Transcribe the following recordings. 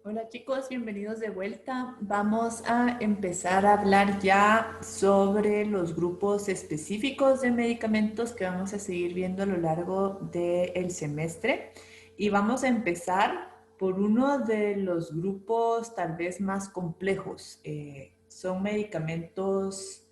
Hola chicos, bienvenidos de vuelta. Vamos a empezar a hablar ya sobre los grupos específicos de medicamentos que vamos a seguir viendo a lo largo del semestre. Y vamos a empezar por uno de los grupos tal vez más complejos. Son medicamentos,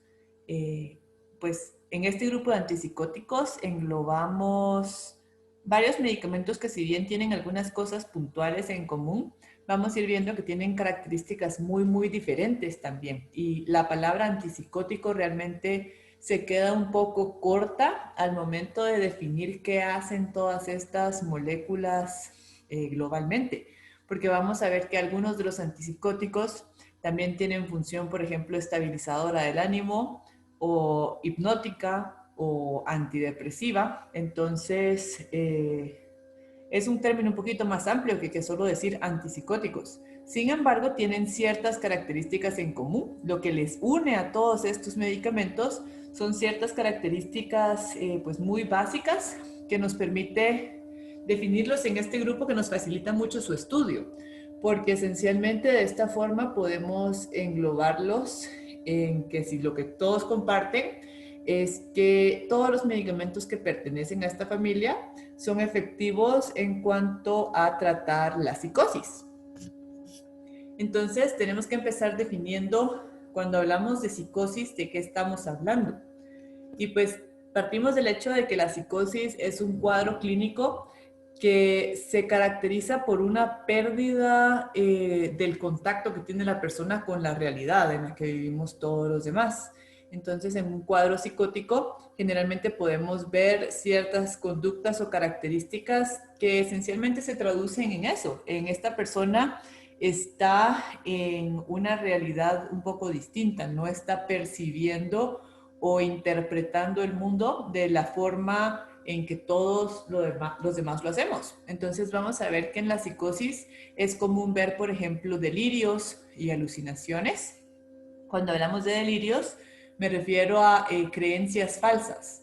pues en este grupo de antipsicóticos englobamos varios medicamentos que si bien tienen algunas cosas puntuales en común, vamos a ir viendo que tienen características muy diferentes también. Y la palabra antipsicótico realmente se queda un poco corta al momento de definir qué hacen todas estas moléculas globalmente. Porque vamos a ver que algunos de los antipsicóticos también tienen función, por ejemplo, estabilizadora del ánimo o hipnótica o antidepresiva. Entonces, es un término un poquito más amplio que solo decir antipsicóticos. Sin embargo, tienen ciertas características en común. Lo que les une a todos estos medicamentos son ciertas características pues muy básicas que nos permite definirlos en este grupo, que nos facilita mucho su estudio, porque esencialmente de esta forma podemos englobarlos en que si lo que todos comparten es que todos los medicamentos que pertenecen a esta familia son efectivos en cuanto a tratar la psicosis. Entonces, tenemos que empezar definiendo, cuando hablamos de psicosis, de qué estamos hablando. Y pues partimos del hecho de que la psicosis es un cuadro clínico que se caracteriza por una pérdida del contacto que tiene la persona con la realidad en la que vivimos todos los demás. Entonces, en un cuadro psicótico, generalmente podemos ver ciertas conductas o características que esencialmente se traducen en eso. En esta persona está en una realidad un poco distinta, no está percibiendo o interpretando el mundo de la forma en que todos los demás lo hacemos. Entonces vamos a ver que en la psicosis es común ver, por ejemplo, delirios y alucinaciones. Cuando hablamos de delirios, me refiero a creencias falsas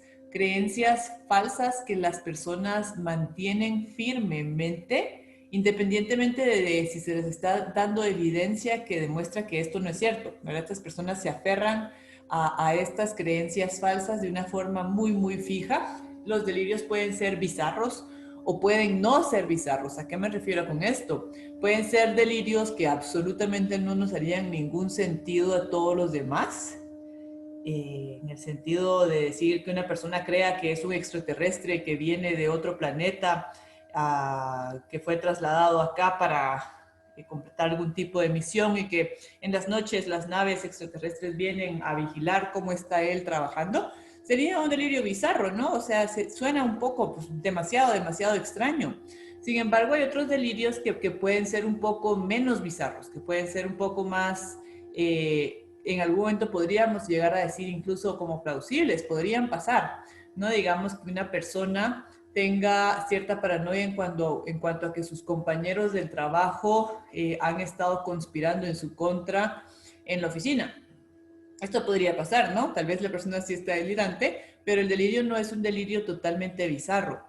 que las personas mantienen firmemente, independientemente de si se les está dando evidencia que demuestra que esto no es cierto, ¿verdad? Estas personas se aferran a estas creencias falsas de una forma muy fija. Los delirios pueden ser bizarros o pueden no ser bizarros. ¿A qué me refiero con esto? Pueden ser delirios que absolutamente no nos harían ningún sentido a todos los demás, en el sentido de decir que una persona crea que es un extraterrestre que viene de otro planeta, que fue trasladado acá para completar algún tipo de misión y que en las noches las naves extraterrestres vienen a vigilar cómo está él trabajando. Sería un delirio bizarro, ¿no? O sea, suena un poco pues, demasiado extraño. Sin embargo, hay otros delirios que pueden ser un poco menos bizarros, que pueden ser un poco más, en algún momento podríamos llegar a decir incluso como plausibles, podrían pasar, ¿no? Digamos que una persona tenga cierta paranoia en cuanto a que sus compañeros del trabajo han estado conspirando en su contra en la oficina. Esto podría pasar, ¿no? Tal vez la persona sí está delirante, pero el delirio no es un delirio totalmente bizarro.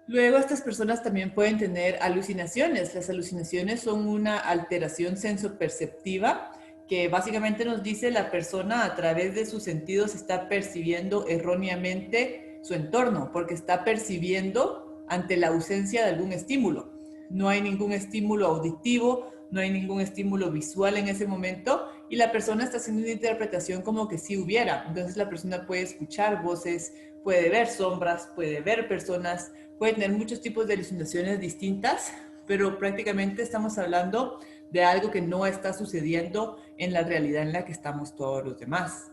Luego, estas personas también pueden tener alucinaciones. Las alucinaciones son una alteración sensoperceptiva que básicamente nos dice la persona a través de sus sentidos está percibiendo erróneamente su entorno, porque está percibiendo ante la ausencia de algún estímulo. No hay ningún estímulo auditivo, no hay ningún estímulo visual en ese momento y la persona está haciendo una interpretación como que sí hubiera. Entonces la persona puede escuchar voces, puede ver sombras, puede ver personas, puede tener muchos tipos de alucinaciones distintas, pero prácticamente estamos hablando de algo que no está sucediendo en la realidad en la que estamos todos los demás.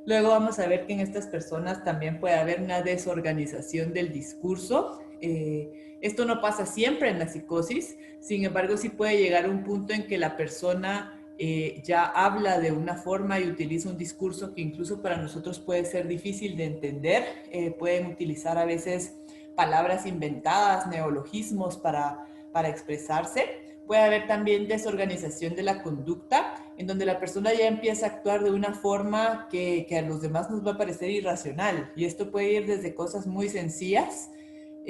Luego vamos a ver que en estas personas también puede haber una desorganización del discurso. Esto no pasa siempre en la psicosis, sin embargo sí puede llegar a un punto en que la persona ya habla de una forma y utiliza un discurso que incluso para nosotros puede ser difícil de entender. Pueden utilizar a veces palabras inventadas, neologismos para expresarse. Puede haber también desorganización de la conducta, en donde la persona ya empieza a actuar de una forma que a los demás nos va a parecer irracional. Y esto puede ir desde cosas muy sencillas,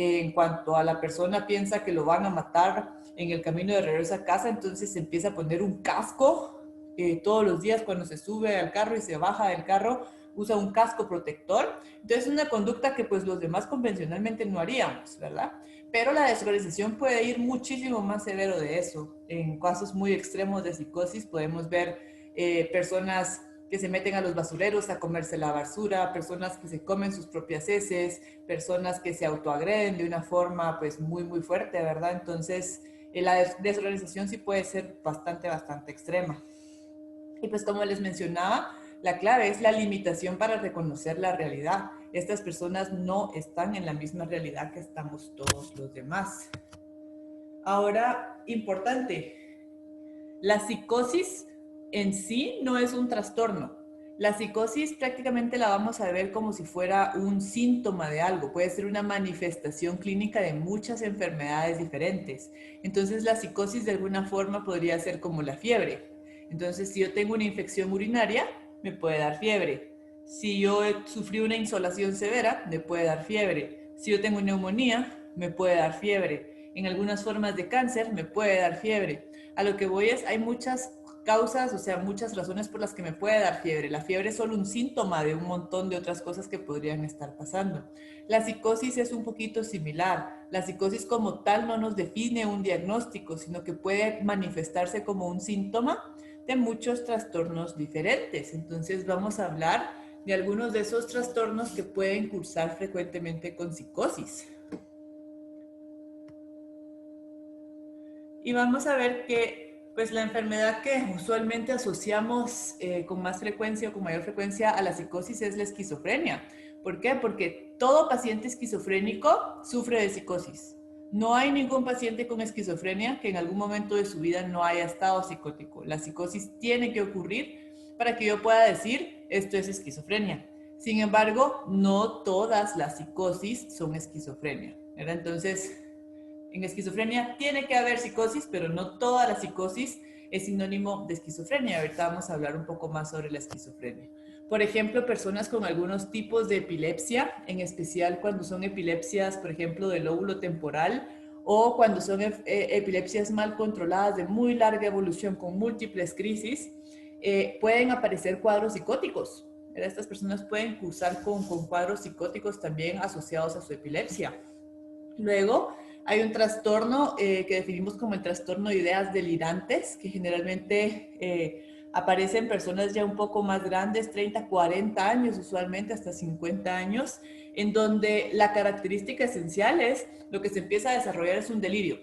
En cuanto a la persona piensa que lo van a matar en el camino de regreso a casa, entonces se empieza a poner un casco todos los días cuando se sube al carro y se baja del carro, usa un casco protector. Entonces es una conducta que pues los demás convencionalmente no haríamos, ¿verdad? Pero la desorganización puede ir muchísimo más severo de eso. En casos muy extremos de psicosis podemos ver personas que se meten a los basureros a comerse la basura, personas que se comen sus propias heces, personas que se autoagreden de una forma pues muy, muy fuerte, ¿verdad? Entonces, la desorganización sí puede ser bastante, bastante extrema. Y pues como les mencionaba, la clave es la limitación para reconocer la realidad. Estas personas no están en la misma realidad que estamos todos los demás. Ahora, importante, la psicosis en sí no es un trastorno. La psicosis prácticamente la vamos a ver como si fuera un síntoma de algo. Puede ser una manifestación clínica de muchas enfermedades diferentes. Entonces la psicosis de alguna forma podría ser como la fiebre. Entonces si yo tengo una infección urinaria, me puede dar fiebre. Si yo sufrí una insolación severa, me puede dar fiebre. Si yo tengo neumonía, me puede dar fiebre. En algunas formas de cáncer, me puede dar fiebre. A lo que voy es, hay muchas causas, o sea, muchas razones por las que me puede dar fiebre. La fiebre es solo un síntoma de un montón de otras cosas que podrían estar pasando. La psicosis es un poquito similar. La psicosis como tal no nos define un diagnóstico, sino que puede manifestarse como un síntoma de muchos trastornos diferentes. Entonces vamos a hablar de algunos de esos trastornos que pueden cursar frecuentemente con psicosis. Y vamos a ver que pues la enfermedad que usualmente asociamos con más frecuencia o con mayor frecuencia a la psicosis es la esquizofrenia. ¿Por qué? Porque todo paciente esquizofrénico sufre de psicosis. No hay ningún paciente con esquizofrenia que en algún momento de su vida no haya estado psicótico. La psicosis tiene que ocurrir para que yo pueda decir esto es esquizofrenia. Sin embargo, no todas las psicosis son esquizofrenia, ¿verdad? Entonces, en esquizofrenia tiene que haber psicosis, pero no toda la psicosis es sinónimo de esquizofrenia. Ahorita vamos a hablar un poco más sobre la esquizofrenia. Por ejemplo, personas con algunos tipos de epilepsia, en especial cuando son epilepsias, por ejemplo, del lóbulo temporal, o cuando son epilepsias mal controladas de muy larga evolución con múltiples crisis, pueden aparecer cuadros psicóticos. Estas personas pueden cursar con cuadros psicóticos también asociados a su epilepsia. Luego, hay un trastorno que definimos como el trastorno de ideas delirantes, que generalmente aparece en personas ya un poco más grandes, 30, 40 años, usualmente hasta 50 años, en donde la característica esencial es lo que se empieza a desarrollar es un delirio.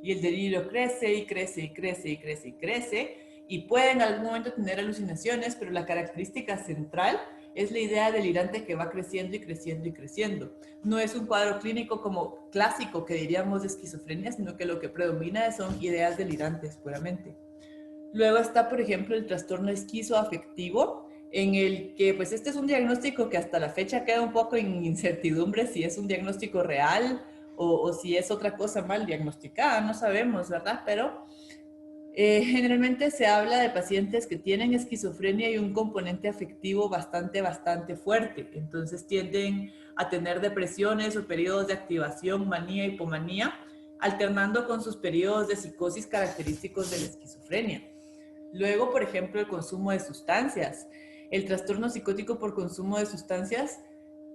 Y el delirio crece y crece y crece y crece y crece, y puede en algún momento tener alucinaciones, pero la característica central es la idea delirante que va creciendo y creciendo y creciendo. No es un cuadro clínico como clásico que diríamos de esquizofrenia, sino que lo que predomina son ideas delirantes puramente. Luego está, por ejemplo, el trastorno esquizoafectivo, en el que, pues, este es un diagnóstico que hasta la fecha queda un poco en incertidumbre si es un diagnóstico real o si es otra cosa mal diagnosticada, no sabemos, ¿verdad? Pero generalmente se habla de pacientes que tienen esquizofrenia y un componente afectivo bastante, bastante fuerte. Entonces tienden a tener depresiones o periodos de activación, manía, hipomanía, alternando con sus periodos de psicosis característicos de la esquizofrenia. Luego, por ejemplo, el consumo de sustancias. El trastorno psicótico por consumo de sustancias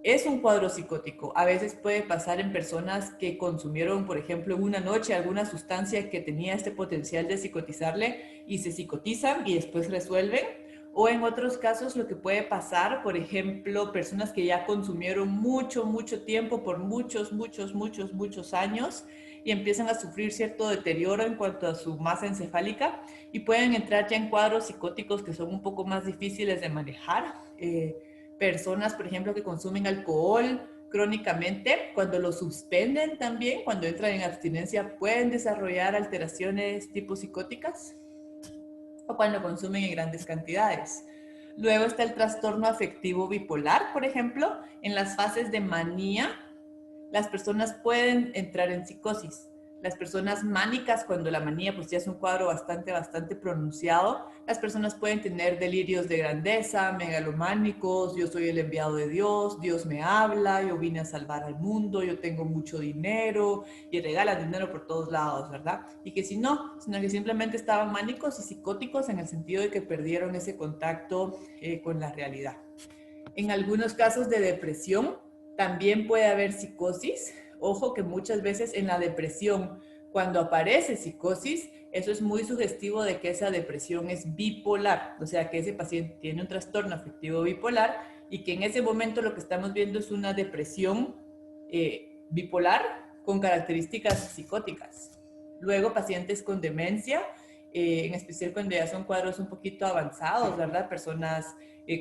es un cuadro psicótico. A veces puede pasar en personas que consumieron, por ejemplo, en una noche alguna sustancia que tenía este potencial de psicotizarle y se psicotizan y después resuelven. O en otros casos lo que puede pasar, por ejemplo, personas que ya consumieron mucho, mucho tiempo por muchos, muchos, muchos, muchos años y empiezan a sufrir cierto deterioro en cuanto a su masa encefálica y pueden entrar ya en cuadros psicóticos que son un poco más difíciles de manejar. Personas, por ejemplo, que consumen alcohol crónicamente, cuando lo suspenden también, cuando entran en abstinencia, pueden desarrollar alteraciones tipo psicóticas o cuando consumen en grandes cantidades. Luego está el trastorno afectivo bipolar, por ejemplo, en las fases de manía, las personas pueden entrar en psicosis. las personas mánicas, cuando la manía pues ya es un cuadro bastante pronunciado, las personas pueden tener delirios de grandeza, megalománicos, yo soy el enviado de Dios, Dios me habla, yo vine a salvar al mundo, yo tengo mucho dinero y regalan dinero por todos lados, ¿verdad? Y que si no, sino que simplemente estaban mánicos y psicóticos en el sentido de que perdieron ese contacto con la realidad. En algunos casos de depresión también puede haber psicosis. Ojo que muchas veces en la depresión, cuando aparece psicosis, eso es muy sugestivo de que esa depresión es bipolar, o sea que ese paciente tiene un trastorno afectivo bipolar y que en ese momento lo que estamos viendo es una depresión bipolar con características psicóticas. Luego pacientes con demencia, en especial cuando ya son cuadros un poquito avanzados, ¿verdad? Personas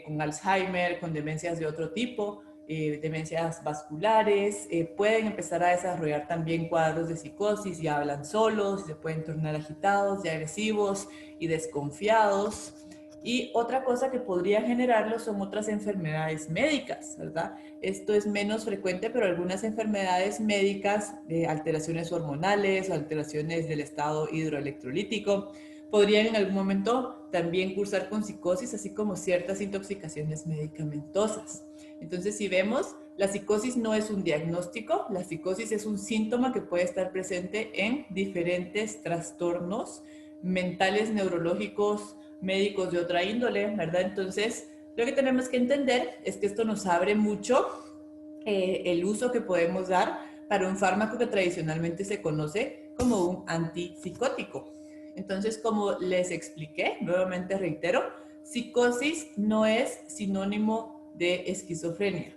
con Alzheimer, con demencias de otro tipo, demencias vasculares, pueden empezar a desarrollar también cuadros de psicosis, ya hablan solos, se pueden tornar agitados y agresivos y desconfiados. Y otra cosa que podría generarlo son otras enfermedades médicas, ¿verdad? Esto es menos frecuente, pero algunas enfermedades médicas, alteraciones hormonales o alteraciones del estado hidroelectrolítico, podrían en algún momento también cursar con psicosis, así como ciertas intoxicaciones medicamentosas. Entonces, si vemos, la psicosis no es un diagnóstico, la psicosis es un síntoma que puede estar presente en diferentes trastornos mentales, neurológicos, médicos de otra índole, ¿verdad? Entonces, lo que tenemos que entender es que esto nos abre mucho el uso que podemos dar para un fármaco que tradicionalmente se conoce como un antipsicótico. Entonces, como les expliqué, nuevamente reitero, psicosis no es sinónimo de esquizofrenia.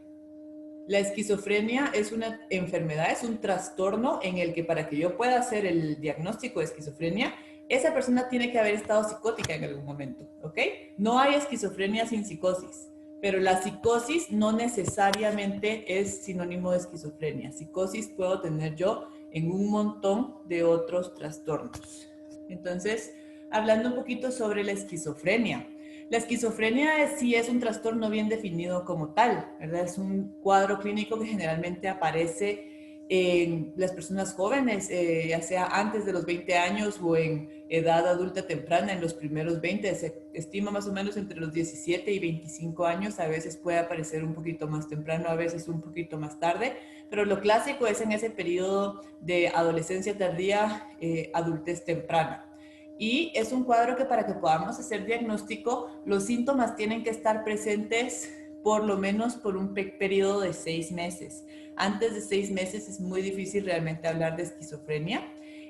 La esquizofrenia es una enfermedad, es un trastorno en el que para que yo pueda hacer el diagnóstico de esquizofrenia, esa persona tiene que haber estado psicótica en algún momento, ¿ok? No hay esquizofrenia sin psicosis, pero la psicosis no necesariamente es sinónimo de esquizofrenia. Psicosis puedo tener yo en un montón de otros trastornos. Entonces, hablando un poquito sobre la esquizofrenia. La esquizofrenia sí es un trastorno bien definido como tal, ¿verdad? Es un cuadro clínico que generalmente aparece en las personas jóvenes, ya sea antes de los 20 años o en edad adulta temprana, en los primeros 20. Se estima más o menos entre los 17 y 25 años. A veces puede aparecer un poquito más temprano, a veces un poquito más tarde, pero lo clásico es en ese periodo de adolescencia tardía, adultez temprana. Y es un cuadro que para que podamos hacer diagnóstico, los síntomas tienen que estar presentes por lo menos por un periodo de 6 meses. Antes de 6 meses es muy difícil realmente hablar de esquizofrenia.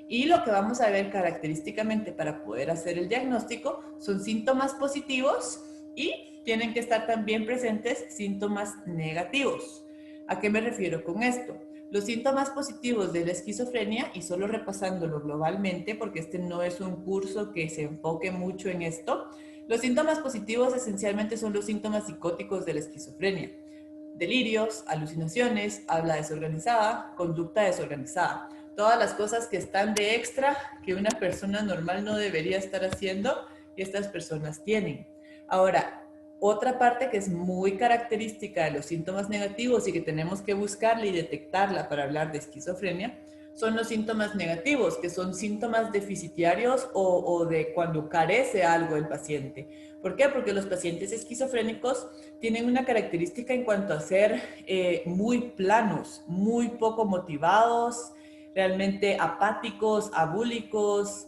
Y lo que vamos a ver característicamente para poder hacer el diagnóstico son síntomas positivos y tienen que estar también presentes síntomas negativos. ¿A qué me refiero con esto? Los síntomas positivos de la esquizofrenia, y solo repasándolo globalmente, porque este no es un curso que se enfoque mucho en esto, los síntomas positivos esencialmente son los síntomas psicóticos de la esquizofrenia. Delirios, alucinaciones, habla desorganizada, conducta desorganizada. Todas las cosas que están de extra que una persona normal no debería estar haciendo y estas personas tienen. Ahora, otra parte que es muy característica de los síntomas negativos y que tenemos que buscarla y detectarla para hablar de esquizofrenia son los síntomas negativos, que son síntomas deficitarios o de cuando carece algo el paciente. ¿Por qué? Porque los pacientes esquizofrénicos tienen una característica en cuanto a ser muy planos, muy poco motivados, realmente apáticos, abúlicos,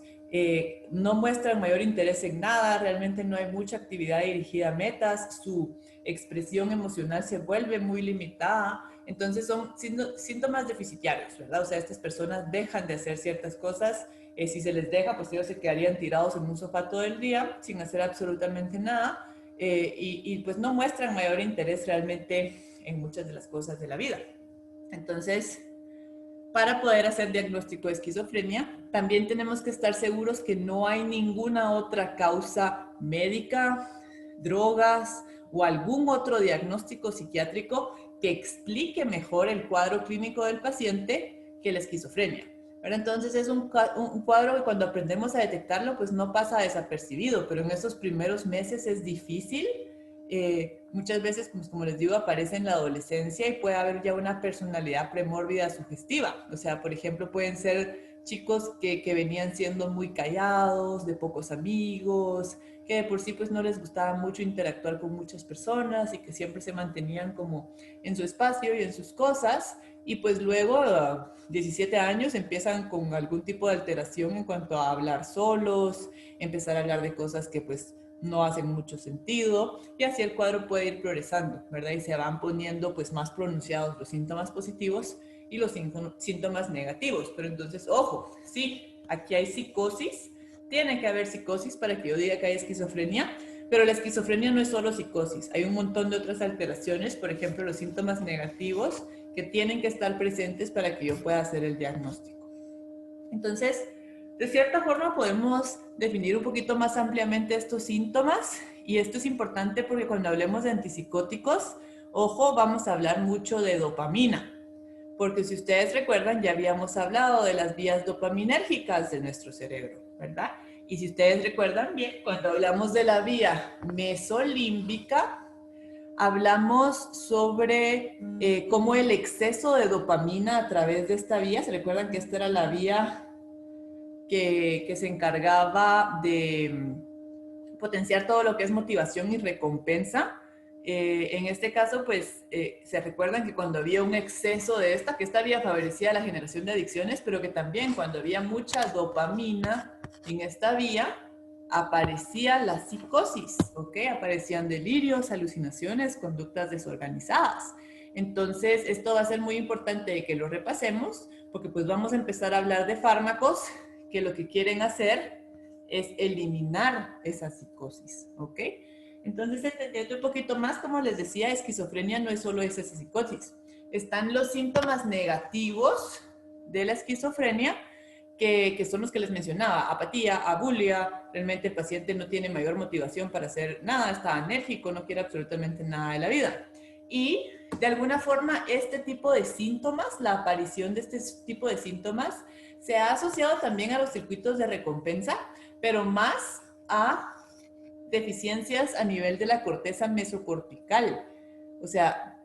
no muestran mayor interés en nada, realmente no hay mucha actividad dirigida a metas, su expresión emocional se vuelve muy limitada, entonces son síntomas deficitarios, ¿verdad? O sea, estas personas dejan de hacer ciertas cosas, si se les deja, pues ellos se quedarían tirados en un sofá todo el día sin hacer absolutamente nada y pues no muestran mayor interés realmente en muchas de las cosas de la vida. Entonces, para poder hacer diagnóstico de esquizofrenia, también tenemos que estar seguros que no hay ninguna otra causa médica, drogas o algún otro diagnóstico psiquiátrico que explique mejor el cuadro clínico del paciente que la esquizofrenia. Pero entonces es un cuadro que cuando aprendemos a detectarlo, pues no pasa desapercibido, pero en esos primeros meses es difícil. Muchas veces, pues, como les digo, aparece en la adolescencia y puede haber ya una personalidad premórbida sugestiva. O sea, por ejemplo, pueden ser chicos que venían siendo muy callados, de pocos amigos, que de por sí pues no les gustaba mucho interactuar con muchas personas y que siempre se mantenían como en su espacio y en sus cosas. Y pues luego, a 17 años, empiezan con algún tipo de alteración en cuanto a hablar solos, empezar a hablar de cosas que pues no hacen mucho sentido, y así el cuadro puede ir progresando, ¿verdad? Y se van poniendo pues más pronunciados los síntomas positivos y los síntomas negativos. Pero entonces, ojo, sí, aquí hay psicosis, tiene que haber psicosis para que yo diga que hay esquizofrenia, pero la esquizofrenia no es solo psicosis, hay un montón de otras alteraciones, por ejemplo, los síntomas negativos que tienen que estar presentes para que yo pueda hacer el diagnóstico. Entonces, de cierta forma podemos definir un poquito más ampliamente estos síntomas, y esto es importante porque cuando hablemos de antipsicóticos, ojo, vamos a hablar mucho de dopamina, porque si ustedes recuerdan ya habíamos hablado de las vías dopaminérgicas de nuestro cerebro, ¿verdad? Y si ustedes recuerdan bien, cuando hablamos de la vía mesolímbica, hablamos sobre cómo el exceso de dopamina a través de esta vía, ¿se recuerdan que esta era la vía que se encargaba de potenciar todo lo que es motivación y recompensa? En este caso, pues, se recuerdan que cuando había un exceso de esta, que esta vía favorecía la generación de adicciones, pero que también cuando había mucha dopamina en esta vía, aparecía la psicosis, ¿ok? Aparecían delirios, alucinaciones, conductas desorganizadas. Entonces, esto va a ser muy importante que lo repasemos, porque pues vamos a empezar a hablar de fármacos que lo que quieren hacer es eliminar esa psicosis, ¿ok? Entonces, entendiendo un poquito más, como les decía, esquizofrenia no es solo esa psicosis. Están los síntomas negativos de la esquizofrenia, que son los que les mencionaba: apatía, abulia, realmente el paciente no tiene mayor motivación para hacer nada, está anérgico, no quiere absolutamente nada de la vida. Y de alguna forma este tipo de síntomas, la aparición de este tipo de síntomas, se ha asociado también a los circuitos de recompensa, pero más a deficiencias a nivel de la corteza mesocortical, o sea,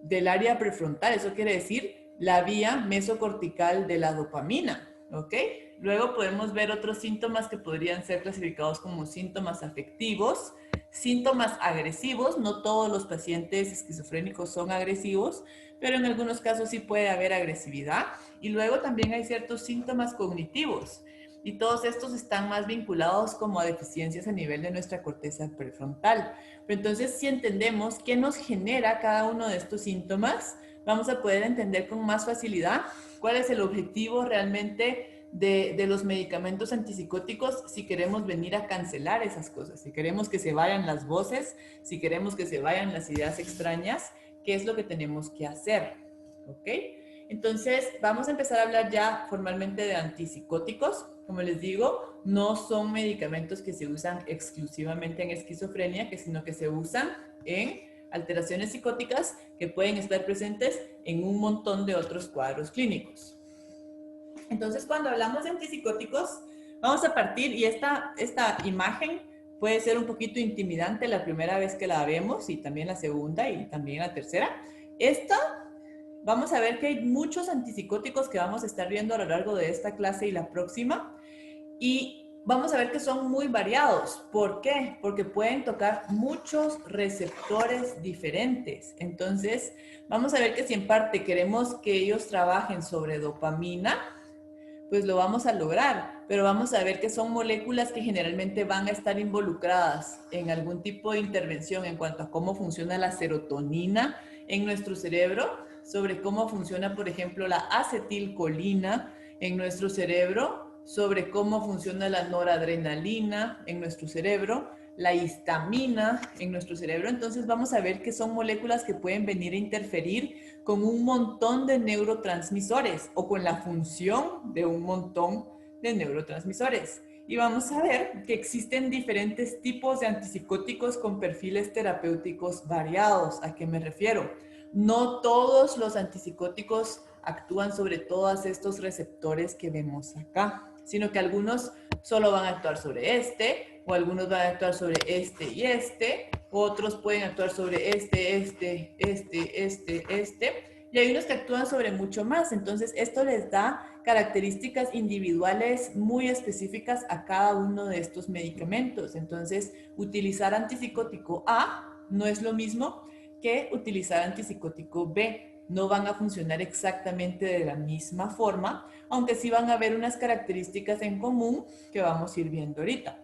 del área prefrontal. Eso quiere decir la vía mesocortical de la dopamina, ¿ok? Luego podemos ver otros síntomas que podrían ser clasificados como síntomas afectivos, síntomas agresivos. No todos los pacientes esquizofrénicos son agresivos, pero en algunos casos sí puede haber agresividad. Y luego también hay ciertos síntomas cognitivos, y todos estos están más vinculados como a deficiencias a nivel de nuestra corteza prefrontal. Pero entonces, si entendemos qué nos genera cada uno de estos síntomas, vamos a poder entender con más facilidad cuál es el objetivo realmente de los medicamentos antipsicóticos, si queremos venir a cancelar esas cosas, si queremos que se vayan las voces, si queremos que se vayan las ideas extrañas, qué es lo que tenemos que hacer, ¿ok? Entonces, vamos a empezar a hablar ya formalmente de antipsicóticos. Como les digo, no son medicamentos que se usan exclusivamente en esquizofrenia, sino que se usan en alteraciones psicóticas que pueden estar presentes en un montón de otros cuadros clínicos. Entonces, cuando hablamos de antipsicóticos, vamos a partir, y esta imagen puede ser un poquito intimidante la primera vez que la vemos, y también la segunda y también la tercera. Vamos a ver que hay muchos antipsicóticos que vamos a estar viendo a lo largo de esta clase y la próxima, y vamos a ver que son muy variados. ¿Por qué? Porque pueden tocar muchos receptores diferentes. Entonces, vamos a ver que si en parte queremos que ellos trabajen sobre dopamina, pues lo vamos a lograr, pero vamos a ver que son moléculas que generalmente van a estar involucradas en algún tipo de intervención en cuanto a cómo funciona la serotonina en nuestro cerebro, sobre cómo funciona, por ejemplo, la acetilcolina en nuestro cerebro, sobre cómo funciona la noradrenalina en nuestro cerebro, la histamina en nuestro cerebro. Entonces vamos a ver que son moléculas que pueden venir a interferir con un montón de neurotransmisores o con la función de un montón de neurotransmisores. Y vamos a ver que existen diferentes tipos de antipsicóticos con perfiles terapéuticos variados. ¿A qué me refiero? No todos los antipsicóticos actúan sobre todos estos receptores que vemos acá, sino que algunos solo van a actuar sobre este, o algunos van a actuar sobre este y este, otros pueden actuar sobre este, y hay unos que actúan sobre mucho más. Entonces, esto les da características individuales muy específicas a cada uno de estos medicamentos. Entonces, utilizar antipsicótico A no es lo mismo que utilizar antipsicótico B. No van a funcionar exactamente de la misma forma, aunque sí van a haber unas características en común que vamos a ir viendo ahorita.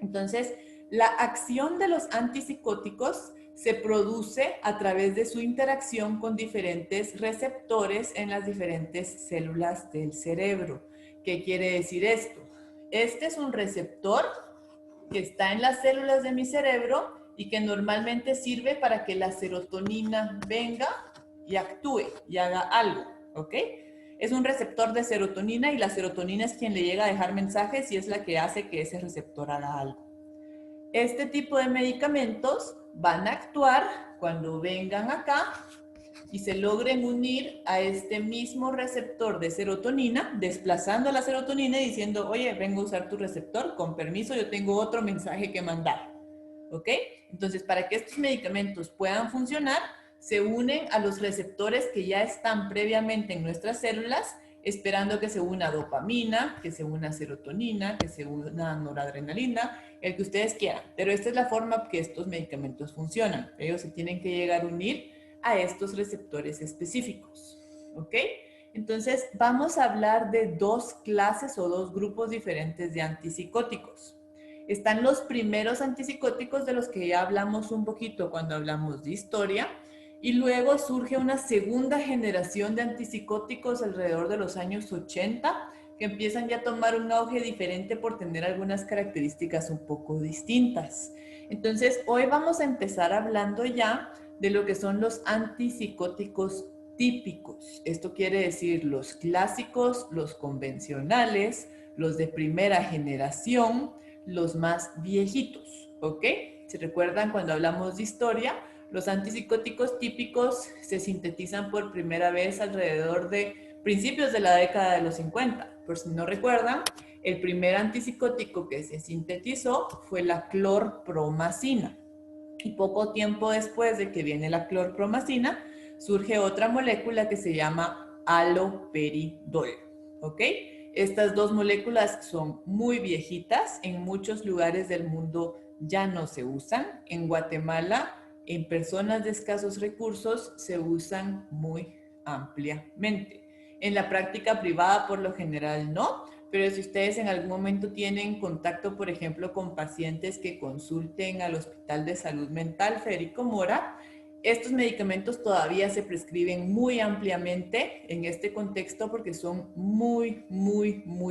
Entonces, la acción de los antipsicóticos se produce a través de su interacción con diferentes receptores en las diferentes células del cerebro. ¿Qué quiere decir esto? Este es un receptor que está en las células de mi cerebro y que normalmente sirve para que la serotonina venga y actúe y haga algo, ¿ok? Es un receptor de serotonina y la serotonina es quien le llega a dejar mensajes y es la que hace que ese receptor haga algo. Este tipo de medicamentos van a actuar cuando vengan acá y se logren unir a este mismo receptor de serotonina, desplazando la serotonina y diciendo, oye, vengo a usar tu receptor, con permiso, yo tengo otro mensaje que mandar. ¿Ok? Entonces, para que estos medicamentos puedan funcionar, se unen a los receptores que ya están previamente en nuestras células, esperando que se una dopamina, que se una serotonina, que se una noradrenalina, el que ustedes quieran. Pero esta es la forma que estos medicamentos funcionan. Ellos se tienen que llegar a unir a estos receptores específicos. ¿Ok? Entonces, vamos a hablar de dos clases o dos grupos diferentes de antipsicóticos. Están los primeros antipsicóticos de los que ya hablamos un poquito cuando hablamos de historia, y luego surge una segunda generación de antipsicóticos alrededor de los años 80 que empiezan ya a tomar un auge diferente por tener algunas características un poco distintas. Entonces, hoy vamos a empezar hablando ya de lo que son los antipsicóticos típicos. Esto quiere decir los clásicos, los convencionales, los de primera generación, los más viejitos, ¿ok? ¿Se recuerdan cuando hablamos de historia? Los antipsicóticos típicos se sintetizan por primera vez alrededor de principios de la década de los 50. Por si no recuerdan, el primer antipsicótico que se sintetizó fue la clorpromacina. Y poco tiempo después de que viene la clorpromacina, surge otra molécula que se llama haloperidol, ¿ok? Estas dos moléculas son muy viejitas, en muchos lugares del mundo ya no se usan. En Guatemala, en personas de escasos recursos, se usan muy ampliamente. En la práctica privada, por lo general, no, pero si ustedes en algún momento tienen contacto, por ejemplo, con pacientes que consulten al Hospital de Salud Mental Federico Mora, estos medicamentos todavía se prescriben muy ampliamente en este contexto porque son muy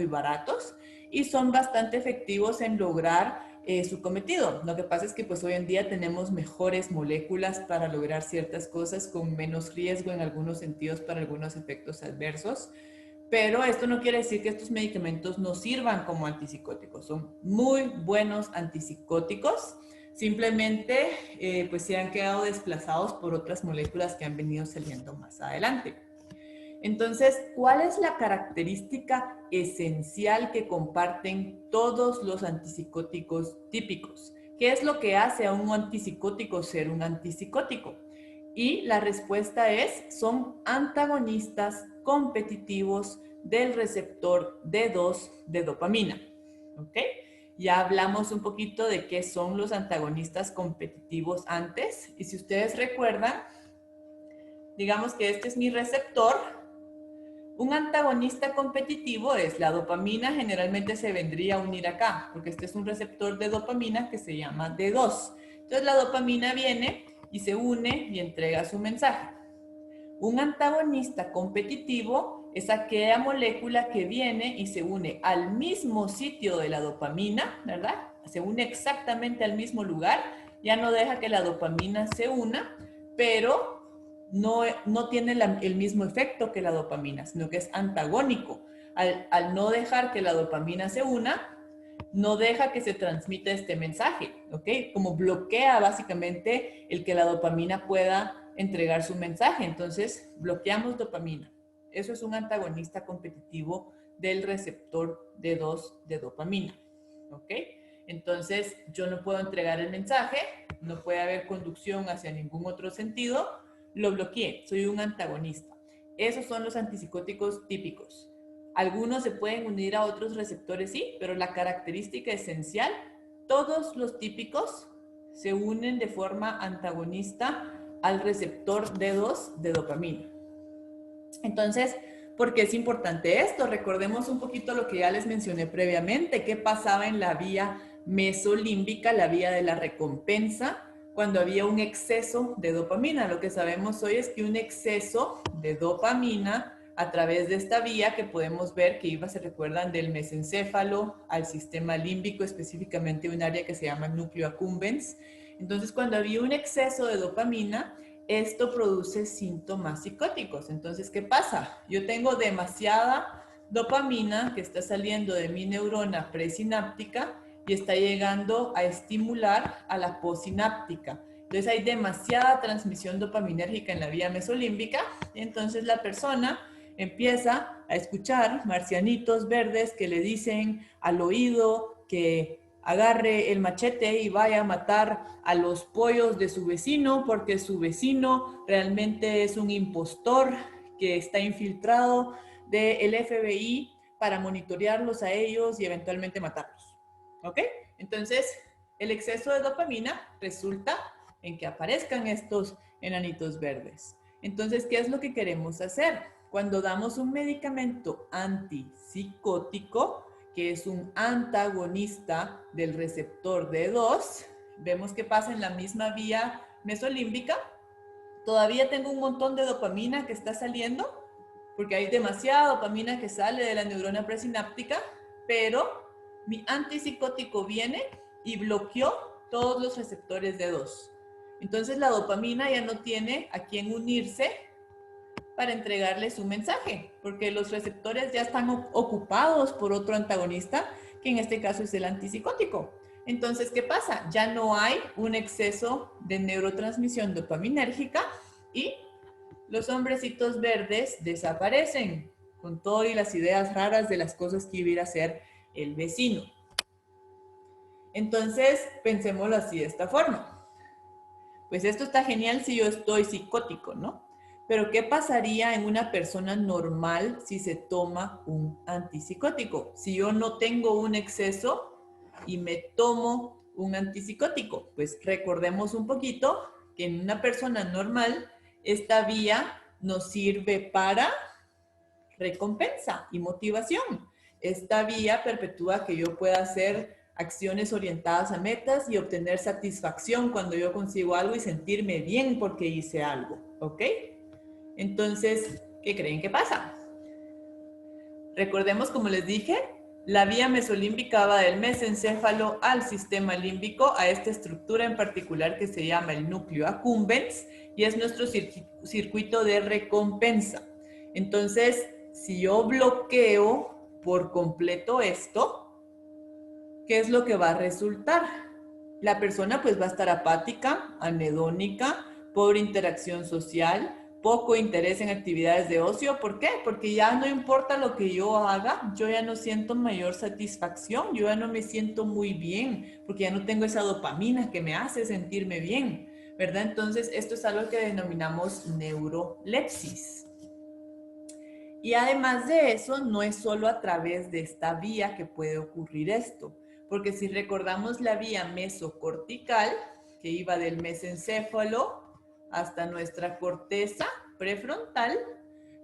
baratos y son bastante efectivos en lograr su cometido. Lo que pasa es que pues hoy en día tenemos mejores moléculas para lograr ciertas cosas con menos riesgo en algunos sentidos para algunos efectos adversos. Pero esto no quiere decir que estos medicamentos no sirvan como antipsicóticos. Son muy buenos antipsicóticos. Simplemente pues se han quedado desplazados por otras moléculas que han venido saliendo más adelante. Entonces, ¿cuál es la característica esencial que comparten todos los antipsicóticos típicos? ¿Qué es lo que hace a un antipsicótico ser un antipsicótico? Y la respuesta es, son antagonistas competitivos del receptor D2 de dopamina. ¿Ok? Ya hablamos un poquito de qué son los antagonistas competitivos antes. Y si ustedes recuerdan, digamos que este es mi receptor. Un antagonista competitivo es la dopamina, generalmente se vendría a unir acá, porque este es un receptor de dopamina que se llama D2. Entonces la dopamina viene y se une y entrega su mensaje. Un antagonista competitivo es aquella molécula que viene y se une al mismo sitio de la dopamina, ¿verdad? Se une exactamente al mismo lugar, ya no deja que la dopamina se una, pero no tiene el mismo efecto que la dopamina, sino que es antagónico. Al no dejar que la dopamina se una, no deja que se transmita este mensaje, ¿ok? Como bloquea básicamente el que la dopamina pueda entregar su mensaje. Entonces, bloqueamos dopamina. Eso es un antagonista competitivo del receptor D2 de dopamina, ¿ok? Entonces, yo no puedo entregar el mensaje, no puede haber conducción hacia ningún otro sentido, lo bloqueé, soy un antagonista. Esos son los antipsicóticos típicos. Algunos se pueden unir a otros receptores, sí, pero la característica esencial, todos los típicos se unen de forma antagonista al receptor D2 de dopamina. Entonces, ¿por qué es importante esto? Recordemos un poquito lo que ya les mencioné previamente, qué pasaba en la vía mesolímbica, la vía de la recompensa, cuando había un exceso de dopamina. Lo que sabemos hoy es que un exceso de dopamina a través de esta vía que podemos ver que iba, se recuerdan, del mesencéfalo al sistema límbico, específicamente un área que se llama núcleo accumbens. Entonces, cuando había un exceso de dopamina, esto produce síntomas psicóticos. Entonces, ¿qué pasa? Yo tengo demasiada dopamina que está saliendo de mi neurona presináptica y está llegando a estimular a la postsináptica. Entonces hay demasiada transmisión dopaminérgica en la vía mesolímbica y entonces la persona empieza a escuchar marcianitos verdes que le dicen al oído que agarre el machete y vaya a matar a los pollos de su vecino porque su vecino realmente es un impostor que está infiltrado del FBI para monitorearlos a ellos y eventualmente matarlos. ¿Ok? Entonces, el exceso de dopamina resulta en que aparezcan estos enanitos verdes. Entonces, ¿qué es lo que queremos hacer? Cuando damos un medicamento antipsicótico, que es un antagonista del receptor D2, vemos que pasa en la misma vía mesolímbica. Todavía tengo un montón de dopamina que está saliendo, porque hay demasiada dopamina que sale de la neurona presináptica, pero mi antipsicótico viene y bloqueó todos los receptores D2. Entonces la dopamina ya no tiene a quién unirse para entregarles un mensaje, porque los receptores ya están ocupados por otro antagonista, que en este caso es el antipsicótico. Entonces, ¿qué pasa? Ya no hay un exceso de neurotransmisión dopaminérgica y los hombrecitos verdes desaparecen con todo y las ideas raras de las cosas que iba a hacer el vecino. Entonces, pensémoslo así de esta forma. Pues esto está genial si yo estoy psicótico, ¿no? Pero ¿qué pasaría en una persona normal si se toma un antipsicótico? Si yo no tengo un exceso y me tomo un antipsicótico, pues recordemos un poquito que en una persona normal esta vía nos sirve para recompensa y motivación. Esta vía perpetúa que yo pueda hacer acciones orientadas a metas y obtener satisfacción cuando yo consigo algo y sentirme bien porque hice algo, ¿ok? Entonces, ¿qué creen que pasa? Recordemos, como les dije, la vía mesolímbica va del mesencéfalo al sistema límbico, a esta estructura en particular que se llama el núcleo accumbens y es nuestro circuito de recompensa. Entonces, si yo bloqueo por completo esto, ¿qué es lo que va a resultar? La persona pues va a estar apática, anhedónica, pobre interacción social, poco interés en actividades de ocio. ¿Por qué? Porque ya no importa lo que yo haga, yo ya no siento mayor satisfacción, yo ya no me siento muy bien, porque ya no tengo esa dopamina que me hace sentirme bien, ¿verdad? Entonces, esto es algo que denominamos neurolepsis. Y además de eso, no es solo a través de esta vía que puede ocurrir esto, porque si recordamos la vía mesocortical, que iba del mesencéfalo hasta nuestra corteza prefrontal,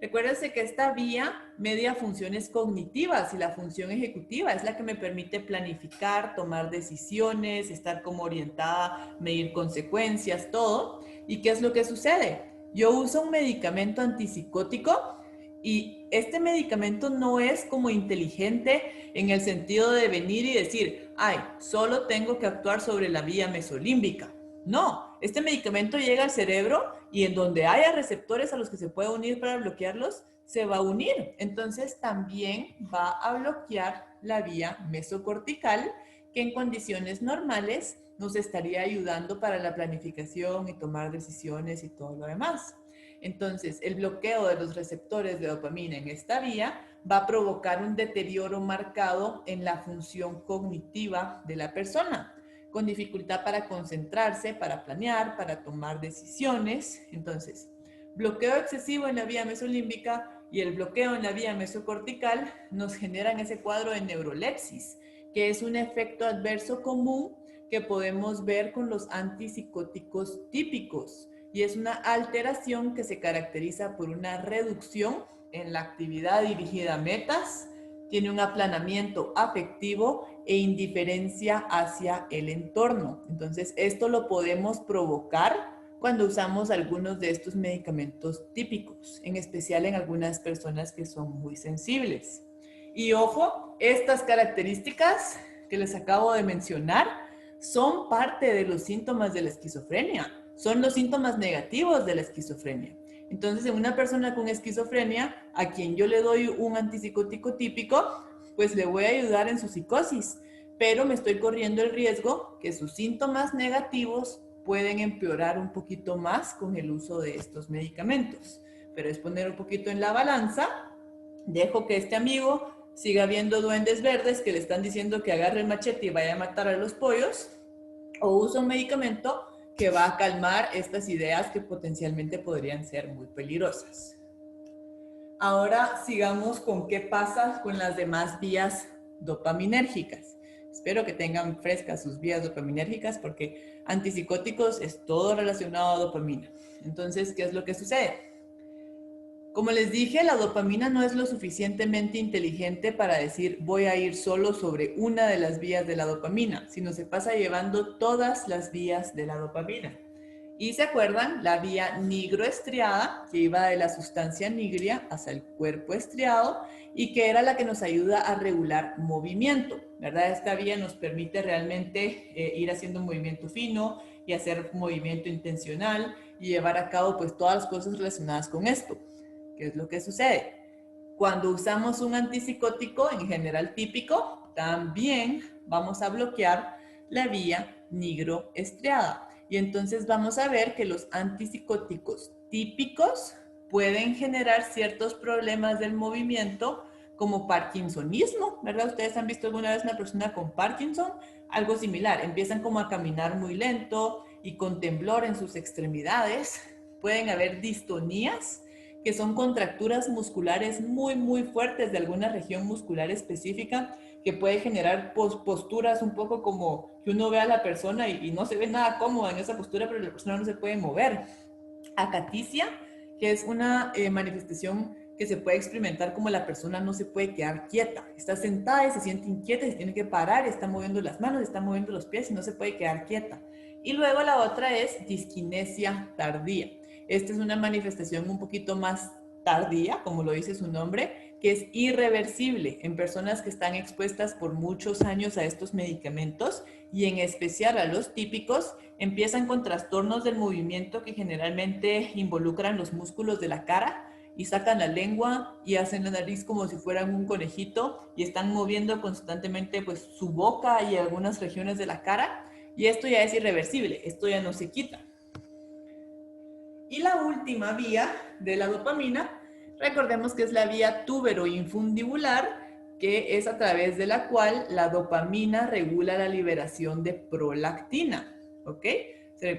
recuérdense que esta vía media funciones cognitivas y la función ejecutiva es la que me permite planificar, tomar decisiones, estar como orientada, medir consecuencias, todo. ¿Y qué es lo que sucede? Yo uso un medicamento antipsicótico y este medicamento no es como inteligente en el sentido de venir y decir, ay, solo tengo que actuar sobre la vía mesolímbica. No, este medicamento llega al cerebro y en donde haya receptores a los que se puede unir para bloquearlos, se va a unir. Entonces también va a bloquear la vía mesocortical, que en condiciones normales nos estaría ayudando para la planificación y tomar decisiones y todo lo demás. Entonces, el bloqueo de los receptores de dopamina en esta vía va a provocar un deterioro marcado en la función cognitiva de la persona, con dificultad para concentrarse, para planear, para tomar decisiones. Entonces, bloqueo excesivo en la vía mesolímbica y el bloqueo en la vía mesocortical nos generan ese cuadro de neurolepsis, que es un efecto adverso común que podemos ver con los antipsicóticos típicos. Y es una alteración que se caracteriza por una reducción en la actividad dirigida a metas, tiene un aplanamiento afectivo e indiferencia hacia el entorno. Entonces, esto lo podemos provocar cuando usamos algunos de estos medicamentos típicos, en especial en algunas personas que son muy sensibles. Y ojo, estas características que les acabo de mencionar son parte de los síntomas de la esquizofrenia, son los síntomas negativos de la esquizofrenia. Entonces, en una persona con esquizofrenia, a quien yo le doy un antipsicótico típico, pues le voy a ayudar en su psicosis, pero me estoy corriendo el riesgo que sus síntomas negativos pueden empeorar un poquito más con el uso de estos medicamentos. Pero es poner un poquito en la balanza, dejo que este amigo siga viendo duendes verdes que le están diciendo que agarre el machete y vaya a matar a los pollos, o usa un medicamento que va a calmar estas ideas que potencialmente podrían ser muy peligrosas. Ahora sigamos con qué pasa con las demás vías dopaminérgicas. Espero que tengan frescas sus vías dopaminérgicas porque antipsicóticos es todo relacionado a dopamina. Entonces, ¿qué es lo que sucede? Como les dije, la dopamina no es lo suficientemente inteligente para decir voy a ir solo sobre una de las vías de la dopamina, sino se pasa llevando todas las vías de la dopamina. Y se acuerdan, la vía nigroestriada, que iba de la sustancia nigria hasta el cuerpo estriado y que era la que nos ayuda a regular movimiento, ¿verdad? Esta vía nos permite realmente ir haciendo un movimiento fino y hacer movimiento intencional y llevar a cabo pues todas las cosas relacionadas con esto. ¿Qué es lo que sucede? Cuando usamos un antipsicótico, en general típico, también vamos a bloquear la vía nigroestriada. Y entonces vamos a ver que los antipsicóticos típicos pueden generar ciertos problemas del movimiento como parkinsonismo, ¿verdad? Ustedes han visto alguna vez una persona con Parkinson, algo similar, empiezan como a caminar muy lento y con temblor en sus extremidades, pueden haber distonías, que son contracturas musculares muy fuertes de alguna región muscular específica que puede generar posturas un poco como que uno ve a la persona y no se ve nada cómoda en esa postura, pero la persona no se puede mover. Acaticia, que es una manifestación que se puede experimentar como la persona no se puede quedar quieta. Está sentada y se siente inquieta y se tiene que parar, está moviendo las manos, está moviendo los pies y no se puede quedar quieta. Y luego la otra es disquinesia tardía. Esta es una manifestación un poquito más tardía, como lo dice su nombre, que es irreversible en personas que están expuestas por muchos años a estos medicamentos y en especial a los típicos, empiezan con trastornos del movimiento que generalmente involucran los músculos de la cara y sacan la lengua y hacen la nariz como si fueran un conejito y están moviendo constantemente pues su boca y algunas regiones de la cara y esto ya es irreversible, esto ya no se quita. Y la última vía de la dopamina, recordemos que es la vía tuberoinfundibular, que es a través de la cual la dopamina regula la liberación de prolactina, ¿ok?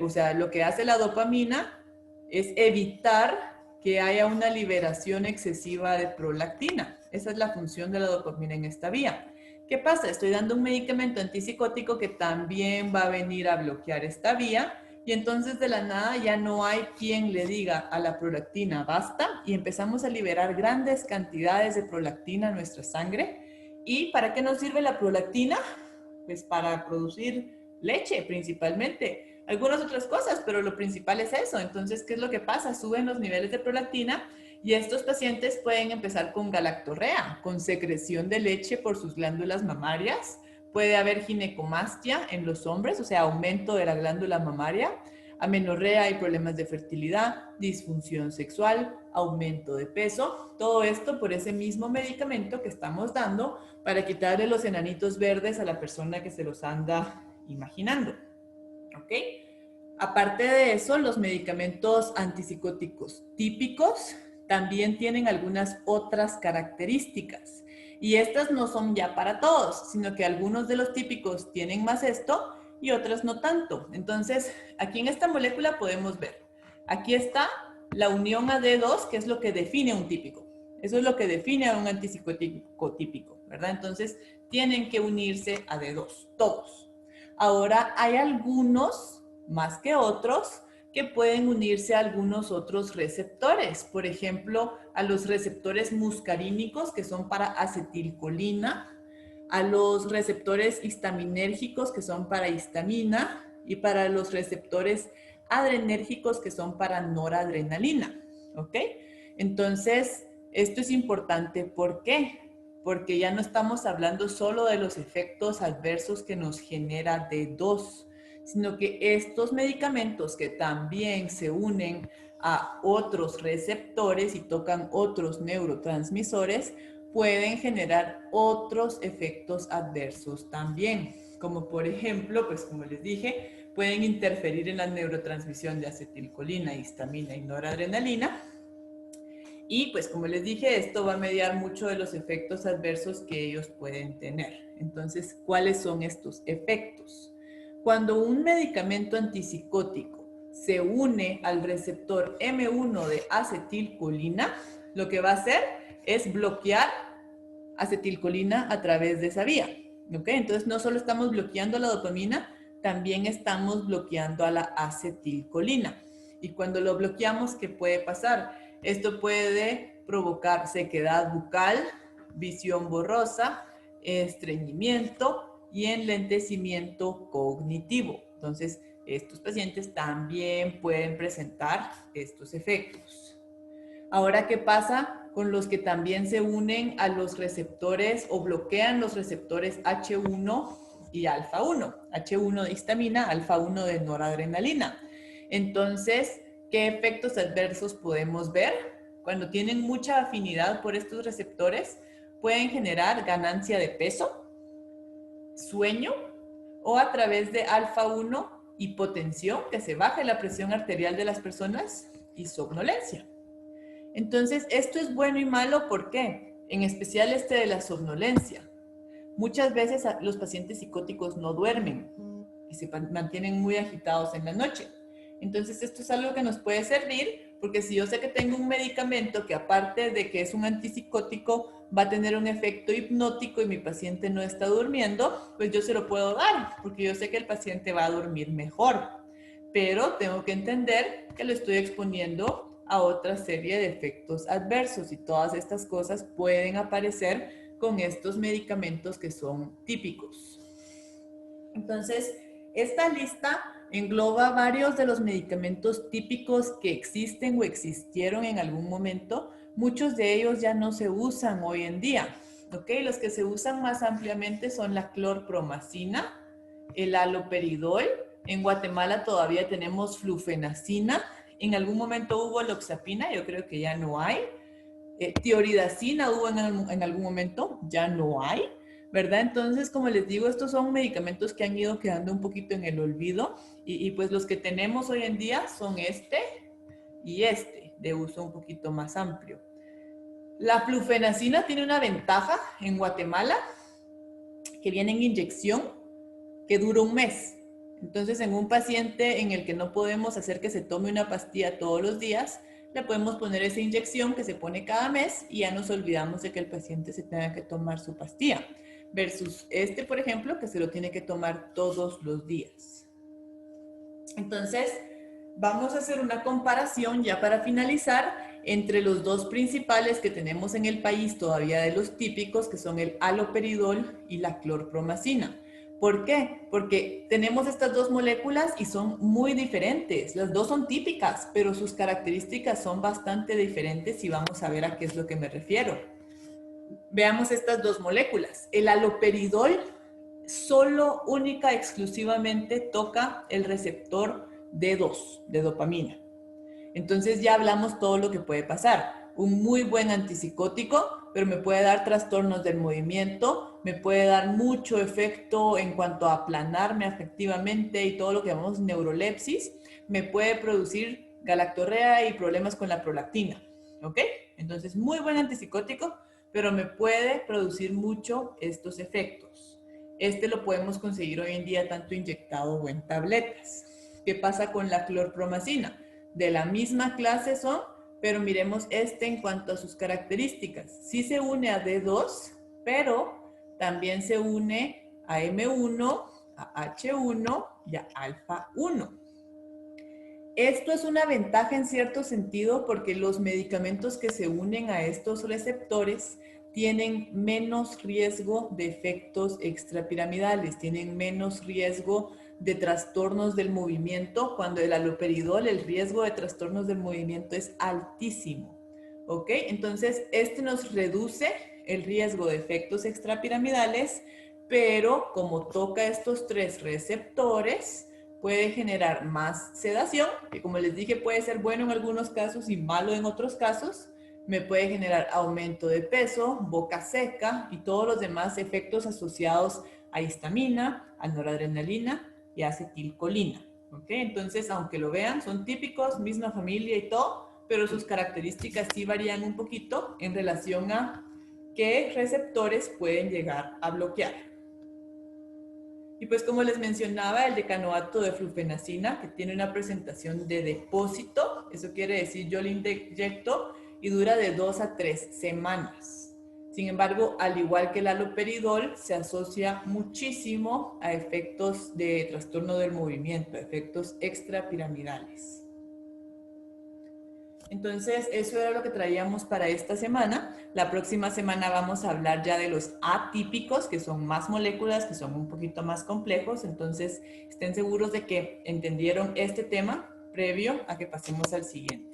O sea, lo que hace la dopamina es evitar que haya una liberación excesiva de prolactina. Esa es la función de la dopamina en esta vía. ¿Qué pasa? Estoy dando un medicamento antipsicótico que también va a venir a bloquear esta vía y entonces de la nada ya no hay quien le diga a la prolactina basta y empezamos a liberar grandes cantidades de prolactina en nuestra sangre. ¿Y para qué nos sirve la prolactina? Pues para producir leche principalmente, algunas otras cosas, pero lo principal es eso. Entonces, ¿qué es lo que pasa? Suben los niveles de prolactina y estos pacientes pueden empezar con galactorrea, con secreción de leche por sus glándulas mamarias. Puede haber ginecomastia en los hombres, o sea, aumento de la glándula mamaria, amenorrea y problemas de fertilidad, disfunción sexual, aumento de peso. Todo esto por ese mismo medicamento que estamos dando para quitarle los enanitos verdes a la persona que se los anda imaginando. ¿Ok? Aparte de eso, los medicamentos antipsicóticos típicos también tienen algunas otras características. Y estas no son ya para todos, sino que algunos de los típicos tienen más esto y otros no tanto. Entonces, aquí en esta molécula podemos ver. Aquí está la unión AD2, que es lo que define un típico. Eso es lo que define a un antipsicótico típico, ¿verdad? Entonces, tienen que unirse a D2, todos. Ahora, hay algunos, más que otros, que pueden unirse a algunos otros receptores. Por ejemplo, a los receptores muscarínicos, que son para acetilcolina, a los receptores histaminérgicos, que son para histamina, y para los receptores adrenérgicos, que son para noradrenalina, ¿ok? Entonces, esto es importante. ¿Por qué? Porque ya no estamos hablando solo de los efectos adversos que nos genera D2, sino que estos medicamentos que también se unen a otros receptores y tocan otros neurotransmisores, pueden generar otros efectos adversos también, como por ejemplo, pues como les dije, pueden interferir en la neurotransmisión de acetilcolina, histamina y noradrenalina. Y pues como les dije, esto va a mediar mucho de los efectos adversos que ellos pueden tener. Entonces, ¿cuáles son estos efectos? Cuando un medicamento antipsicótico se une al receptor M1 de acetilcolina, lo que va a hacer es bloquear acetilcolina a través de esa vía. ¿Ok? Entonces, no solo estamos bloqueando la dopamina, también estamos bloqueando a la acetilcolina. Y cuando lo bloqueamos, ¿qué puede pasar? Esto puede provocar sequedad bucal, visión borrosa, estreñimiento y enlentecimiento cognitivo. Entonces, estos pacientes también pueden presentar estos efectos. Ahora, ¿qué pasa con los que también se unen a los receptores o bloquean los receptores H1 y alfa 1? H1 de histamina, alfa 1 de noradrenalina. Entonces, ¿qué efectos adversos podemos ver? Cuando tienen mucha afinidad por estos receptores, pueden generar ganancia de peso, sueño o a través de alfa 1, hipotensión, que se baje la presión arterial de las personas, y somnolencia. Entonces, esto es bueno y malo, ¿por qué? En especial este de la somnolencia. Muchas veces los pacientes psicóticos no duermen y se mantienen muy agitados en la noche. Entonces, esto es algo que nos puede servir, porque si yo sé que tengo un medicamento que aparte de que es un antipsicótico, va a tener un efecto hipnótico y mi paciente no está durmiendo, pues yo se lo puedo dar, porque yo sé que el paciente va a dormir mejor. Pero tengo que entender que lo estoy exponiendo a otra serie de efectos adversos y todas estas cosas pueden aparecer con estos medicamentos que son típicos. Entonces, esta lista engloba varios de los medicamentos típicos que existen o existieron en algún momento. Muchos de ellos ya no se usan hoy en día. ¿Ok? Los que se usan más ampliamente son la clorpromacina, el haloperidol. En Guatemala todavía tenemos flufenacina. En algún momento hubo loxapina, yo creo que ya no hay. Tioridacina hubo en algún momento, ya no hay, ¿verdad? Entonces, como les digo, estos son medicamentos que han ido quedando un poquito en el olvido y pues los que tenemos hoy en día son este y este, de uso un poquito más amplio. La flufenacina tiene una ventaja en Guatemala, que viene en inyección, que dura un mes. Entonces, en un paciente en el que no podemos hacer que se tome una pastilla todos los días, le podemos poner esa inyección que se pone cada mes y ya nos olvidamos de que el paciente se tenga que tomar su pastilla. Versus este, por ejemplo, que se lo tiene que tomar todos los días. Entonces, vamos a hacer una comparación ya para finalizar entre los dos principales que tenemos en el país todavía de los típicos, que son el haloperidol y la clorpromacina. ¿Por qué? Porque tenemos estas dos moléculas y son muy diferentes. Las dos son típicas, pero sus características son bastante diferentes y vamos a ver a qué es lo que me refiero. Veamos estas dos moléculas. El haloperidol solo, única, exclusivamente toca el receptor D2 de dopamina. Entonces ya hablamos todo lo que puede pasar. Un muy buen antipsicótico, pero me puede dar trastornos del movimiento, me puede dar mucho efecto en cuanto a aplanarme afectivamente y todo lo que llamamos neurolepsis, me puede producir galactorrea y problemas con la prolactina, ¿ok? Entonces, muy buen antipsicótico, pero me puede producir mucho estos efectos. Este lo podemos conseguir hoy en día tanto inyectado o en tabletas. ¿Qué pasa con la clorpromacina? De la misma clase son, Pero miremos este en cuanto a sus características. Sí se une a D2, pero también se une a M1, a H1 y a alfa 1. Esto es una ventaja en cierto sentido porque los medicamentos que se unen a estos receptores tienen menos riesgo de efectos extrapiramidales, tienen menos riesgo de trastornos del movimiento, cuando el haloperidol, el riesgo de trastornos del movimiento es altísimo. ¿Ok? Entonces, este nos reduce el riesgo de efectos extrapiramidales, pero como toca estos tres receptores, puede generar más sedación, que como les dije puede ser bueno en algunos casos y malo en otros casos. Me puede generar aumento de peso, boca seca y todos los demás efectos asociados a histamina, a noradrenalina y a acetilcolina. ¿Okay? Entonces, aunque lo vean, son típicos, misma familia y todo, pero sus características sí varían un poquito en relación a qué receptores pueden llegar a bloquear. Y pues como les mencionaba, el decanoato de flufenacina, que tiene una presentación de depósito, eso quiere decir yo le inyecto y dura de 2 a 3 semanas. Sin embargo, al igual que el haloperidol, se asocia muchísimo a efectos de trastorno del movimiento, efectos extrapiramidales. Entonces, eso era lo que traíamos para esta semana. La próxima semana vamos a hablar ya de los atípicos, que son más moléculas, que son un poquito más complejos. Entonces, estén seguros de que entendieron este tema previo a que pasemos al siguiente.